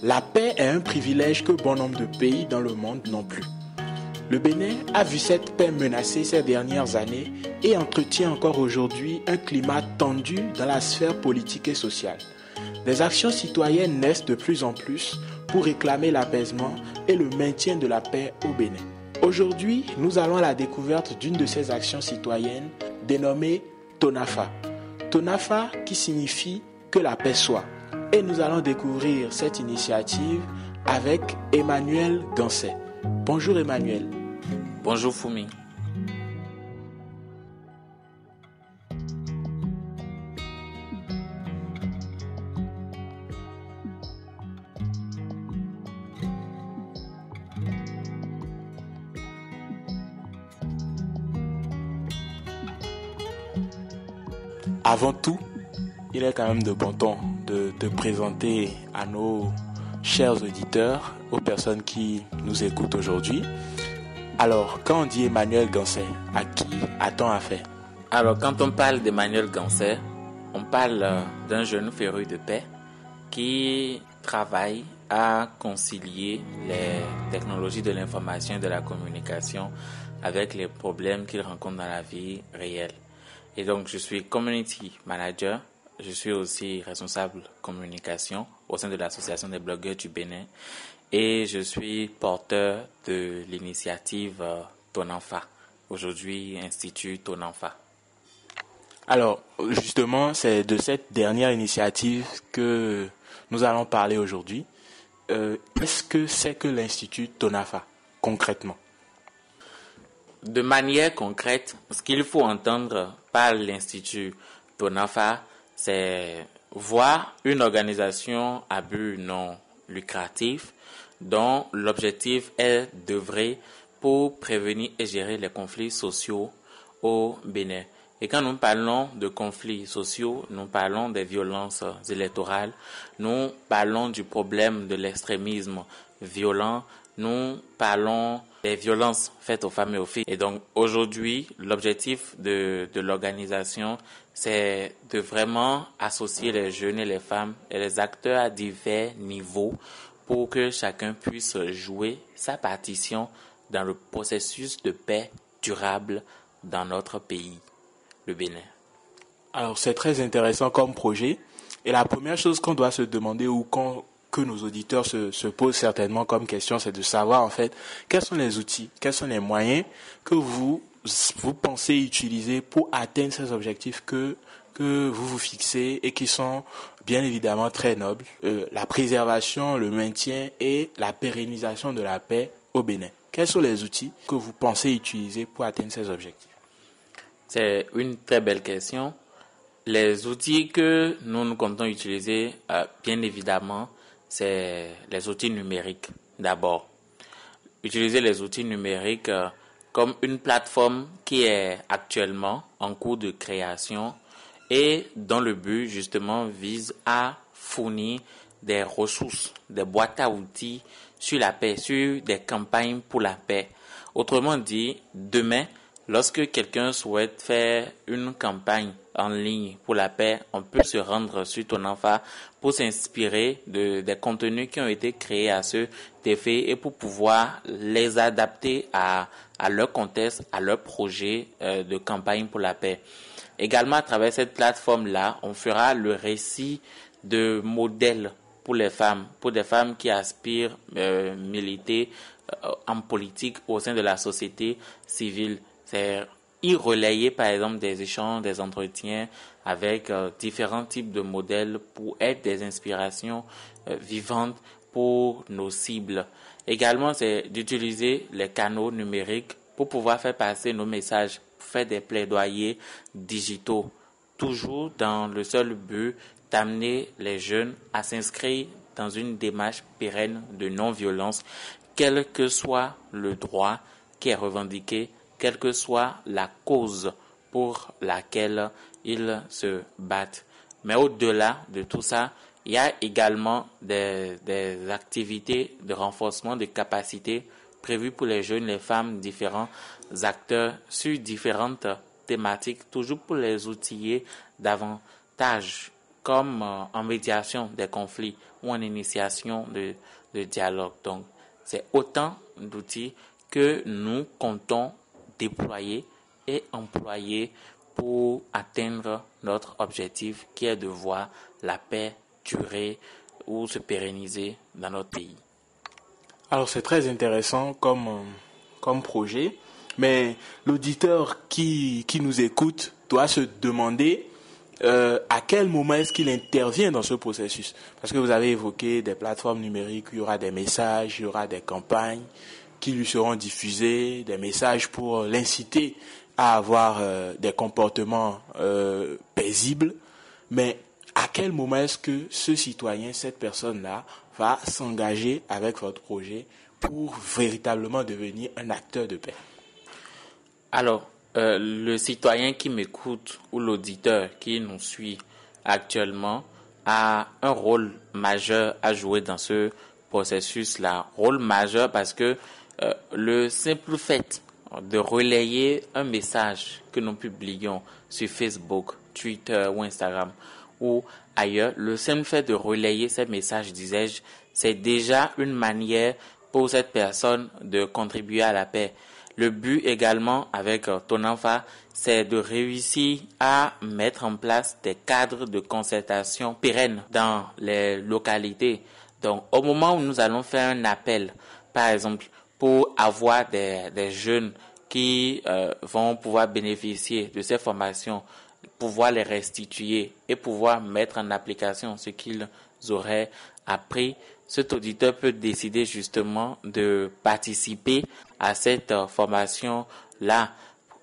La paix est un privilège que bon nombre de pays dans le monde n'ont plus. Le Bénin a vu cette paix menacée ces dernières années et entretient encore aujourd'hui un climat tendu dans la sphère politique et sociale. Des actions citoyennes naissent de plus en plus pour réclamer l'apaisement et le maintien de la paix au Bénin. Aujourd'hui, nous allons à la découverte d'une de ces actions citoyennes dénommée Tonafa. Tonafa qui signifie que la paix soit. Et nous allons découvrir cette initiative avec Emmanuel Gansey. Bonjour Emmanuel. Bonjour Fumi. Avant tout, il est quand même de bon ton de te présenter à nos chers auditeurs, aux personnes qui nous écoutent aujourd'hui. Alors, quand on dit Emmanuel Gansey, à qui a-t-on affaire? Alors, quand on parle d'Emmanuel Gansey, on parle d'un jeune féru de paix qui travaille à concilier les technologies de l'information et de la communication avec les problèmes qu'il rencontre dans la vie réelle. Et donc, je suis community manager. Je suis aussi responsable communication au sein de l'Association des blogueurs du Bénin et je suis porteur de l'initiative Tonafa, aujourd'hui Institut Tonafa. Alors, justement, c'est de cette dernière initiative que nous allons parler aujourd'hui. Qu'est-ce que c'est que l'Institut Tonafa, concrètement? De manière concrète, ce qu'il faut entendre par l'Institut Tonafa, c'est voir une organisation à but non lucratif dont l'objectif est d'œuvrer pour prévenir et gérer les conflits sociaux au Bénin. Et quand nous parlons de conflits sociaux, nous parlons des violences électorales, nous parlons du problème de l'extrémisme violent, nous parlons des violences faites aux femmes et aux filles. Et donc aujourd'hui, l'objectif de l'organisation, c'est de vraiment associer les jeunes et les femmes et les acteurs à divers niveaux pour que chacun puisse jouer sa partition dans le processus de paix durable dans notre pays, le Bénin. Alors c'est très intéressant comme projet. Et la première chose qu'on doit se demander que nos auditeurs se posent certainement comme question, c'est de savoir en fait quels sont les outils, quels sont les moyens que vous pensez utiliser pour atteindre ces objectifs que vous vous fixez et qui sont bien évidemment très nobles, la préservation, le maintien et la pérennisation de la paix au Bénin. Quels sont les outils que vous pensez utiliser pour atteindre ces objectifs? C'est une très belle question. Les outils que nous comptons utiliser, bien évidemment, c'est les outils numériques d'abord. Utiliser les outils numériques comme une plateforme qui est actuellement en cours de création et dont le but justement vise à fournir des ressources, des boîtes à outils sur la paix, sur des campagnes pour la paix. Autrement dit, demain, lorsque quelqu'un souhaite faire une campagne en ligne pour la paix, on peut se rendre sur Tonafa pour s'inspirer des contenus qui ont été créés à ce effet et pour pouvoir les adapter à leur contexte, à leur projet de campagne pour la paix. Également, à travers cette plateforme-là, on fera le récit de modèles pour les femmes, pour des femmes qui aspirent militer en politique au sein de la société civile. C'est y relayer par exemple des échanges, des entretiens avec différents types de modèles pour être des inspirations vivantes pour nos cibles. Également, c'est d'utiliser les canaux numériques pour pouvoir faire passer nos messages, faire des plaidoyers digitaux, toujours dans le seul but d'amener les jeunes à s'inscrire dans une démarche pérenne de non-violence, quel que soit le droit qui est revendiqué, quelle que soit la cause pour laquelle ils se battent. Mais au-delà de tout ça, il y a également des activités de renforcement des capacités prévues pour les jeunes, les femmes, différents acteurs sur différentes thématiques, toujours pour les outiller davantage comme en médiation des conflits ou en initiation de dialogue. Donc, c'est autant d'outils que nous comptons déployer et employer pour atteindre notre objectif qui est de voir la paix durer ou se pérenniser dans notre pays. Alors c'est très intéressant comme projet, mais l'auditeur qui nous écoute doit se demander à quel moment est-ce qu'il intervient dans ce processus. Parce que vous avez évoqué des plateformes numériques, il y aura des messages, il y aura des campagnes qui lui seront diffusées, des messages pour l'inciter à avoir des comportements paisibles, mais à quel moment est-ce que ce citoyen, cette personne-là, va s'engager avec votre projet pour véritablement devenir un acteur de paix? Alors, le citoyen qui m'écoute ou l'auditeur qui nous suit actuellement a un rôle majeur à jouer dans ce processus-là. Rôle majeur parce que le simple fait de relayer un message que nous publions sur Facebook, Twitter ou Instagram ou ailleurs, le simple fait de relayer ces messages, disais-je, c'est déjà une manière pour cette personne de contribuer à la paix. Le but également avec Tonanfa, c'est de réussir à mettre en place des cadres de concertation pérennes dans les localités. Donc, au moment où nous allons faire un appel, par exemple, pour avoir des jeunes qui vont pouvoir bénéficier de ces formations, pouvoir les restituer et pouvoir mettre en application ce qu'ils auraient appris, cet auditeur peut décider justement de participer à cette formation-là.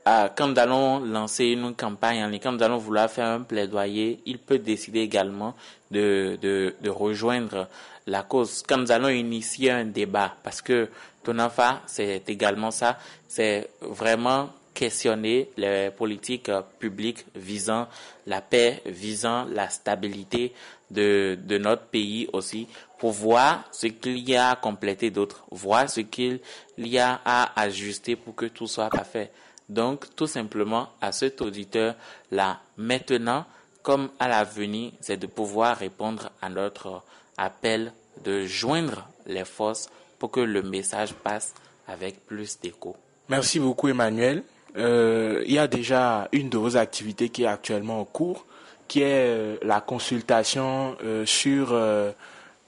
Quand nous allons lancer une campagne en ligne, quand nous allons vouloir faire un plaidoyer, il peut décider également de rejoindre la cause. Quand nous allons initier un débat, parce que Tonanfa, c'est également ça, c'est vraiment questionner les politiques publiques visant la paix, visant la stabilité de notre pays aussi, pour voir ce qu'il y a à compléter d'autres, voir ce qu'il y a à ajuster pour que tout soit parfait. Donc, tout simplement, à cet auditeur-là, maintenant, comme à l'avenir, c'est de pouvoir répondre à notre appel de joindre les forces pour que le message passe avec plus d'écho. Merci beaucoup, Emmanuel. Il y a déjà une de vos activités qui est actuellement en cours, qui est la consultation sur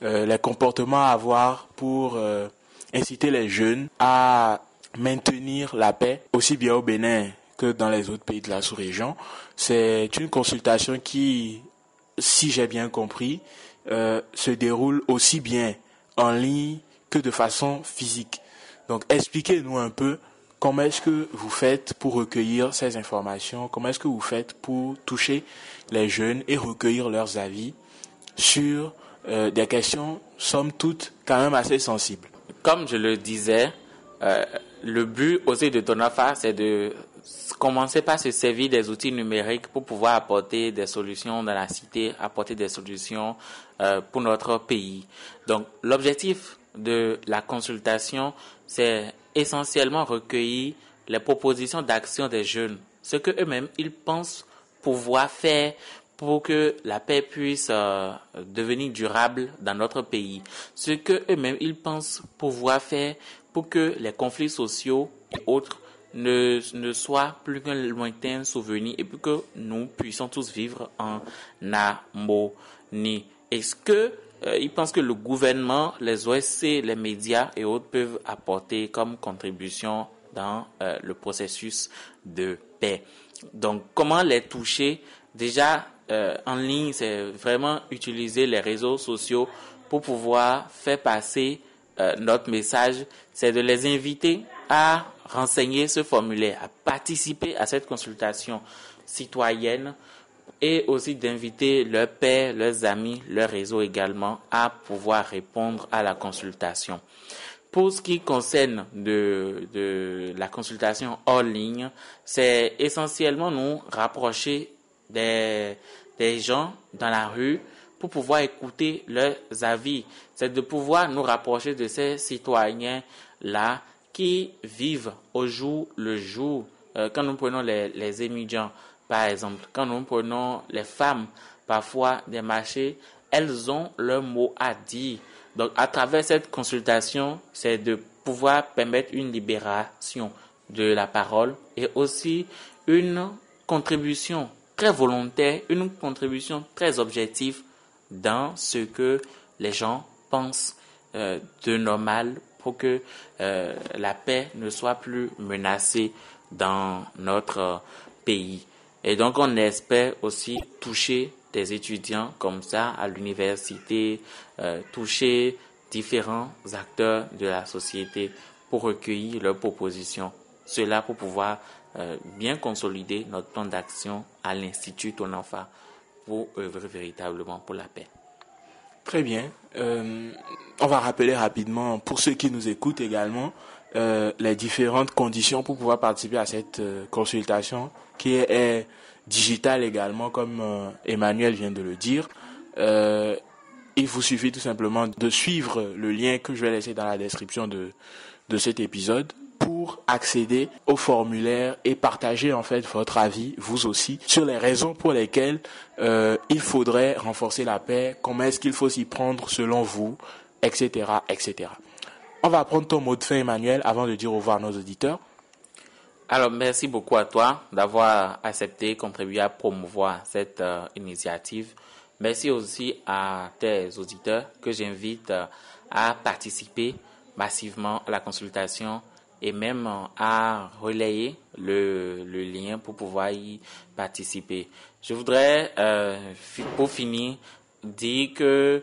les comportements à avoir pour inciter les jeunes à maintenir la paix, aussi bien au Bénin que dans les autres pays de la sous-région. C'est une consultation qui, si j'ai bien compris, se déroule aussi bien en ligne que de façon physique. Donc, expliquez-nous un peu comment est-ce que vous faites pour recueillir ces informations, comment est-ce que vous faites pour toucher les jeunes et recueillir leurs avis sur des questions, somme toute, quand même assez sensibles. Comme je le disais, le but aussi de Tonanfa, c'est de commencer par se servir des outils numériques pour pouvoir apporter des solutions dans la cité, apporter des solutions pour notre pays. Donc, l'objectif de la consultation, c'est essentiellement recueillir les propositions d'action des jeunes, ce que eux-mêmes ils pensent pouvoir faire pour que la paix puisse devenir durable dans notre pays, ce que eux-mêmes ils pensent pouvoir faire pour que les conflits sociaux et autres ne soient plus qu'un lointain souvenir et pour que nous puissions tous vivre en harmonie. Est-ce que ils pensent que le gouvernement, les OSC, les médias et autres peuvent apporter comme contribution dans le processus de paix? Donc, comment les toucher? Déjà, en ligne, c'est vraiment utiliser les réseaux sociaux pour pouvoir faire passer notre message. C'est de les inviter à renseigner ce formulaire, à participer à cette consultation citoyenne et aussi d'inviter leurs pairs, leurs amis, leur réseau également à pouvoir répondre à la consultation. Pour ce qui concerne de la consultation hors ligne, c'est essentiellement nous rapprocher des gens dans la rue pour pouvoir écouter leurs avis. C'est de pouvoir nous rapprocher de ces citoyens-là qui vivent au jour le jour. Quand nous prenons les étudiants, par exemple, quand nous prenons les femmes, parfois des marchés, elles ont leur mot à dire. Donc, à travers cette consultation, c'est de pouvoir permettre une libération de la parole et aussi une contribution très volontaire, une contribution très objective dans ce que les gens pensent de normal pour que la paix ne soit plus menacée dans notre pays. Et donc, on espère aussi toucher des étudiants comme ça à l'université, toucher différents acteurs de la société pour recueillir leurs propositions. Cela pour pouvoir bien consolider notre plan d'action à l'Institut Tonanfa pour œuvrer véritablement pour la paix. Très bien. On va rappeler rapidement, pour ceux qui nous écoutent également, les différentes conditions pour pouvoir participer à cette consultation qui est digitale également, comme Emmanuel vient de le dire. Il vous suffit tout simplement de suivre le lien que je vais laisser dans la description de cet épisode pour accéder au formulaire et partager en fait votre avis, vous aussi, sur les raisons pour lesquelles il faudrait renforcer la paix, comment est-ce qu'il faut s'y prendre selon vous, etc., etc. On va prendre ton mot de fin, Emmanuel, avant de dire au revoir à nos auditeurs. Alors, merci beaucoup à toi d'avoir accepté, contribué à promouvoir cette initiative. Merci aussi à tes auditeurs que j'invite à participer massivement à la consultation et même à relayer le lien pour pouvoir y participer. Je voudrais, pour finir, dire que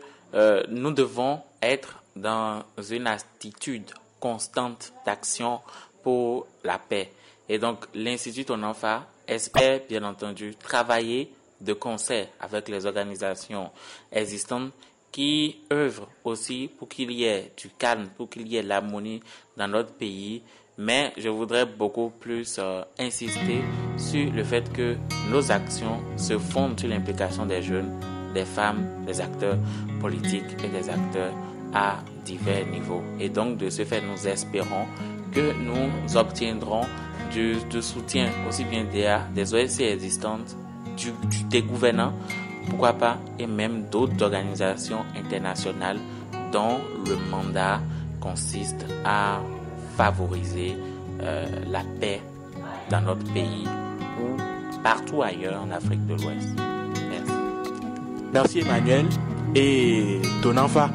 nous devons être dans une attitude constante d'action pour la paix. Et donc, l'Institut Tonanfa espère, bien entendu, travailler de concert avec les organisations existantes qui œuvrent aussi pour qu'il y ait du calme, pour qu'il y ait l'harmonie dans notre pays. Mais je voudrais beaucoup plus insister sur le fait que nos actions se fondent sur l'implication des jeunes, des femmes, des acteurs politiques et des acteurs à divers niveaux. Et donc, de ce fait, nous espérons que nous obtiendrons du soutien aussi bien des OSC existantes, des gouvernants, pourquoi pas, et même d'autres organisations internationales dont le mandat consiste à favoriser la paix dans notre pays ou partout ailleurs en Afrique de l'Ouest. Merci. Merci Emmanuel et Tonanfa.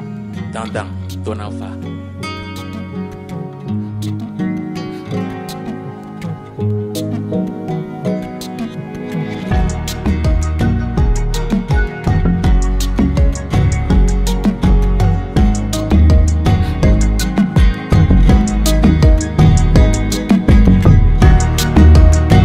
Tonanfa.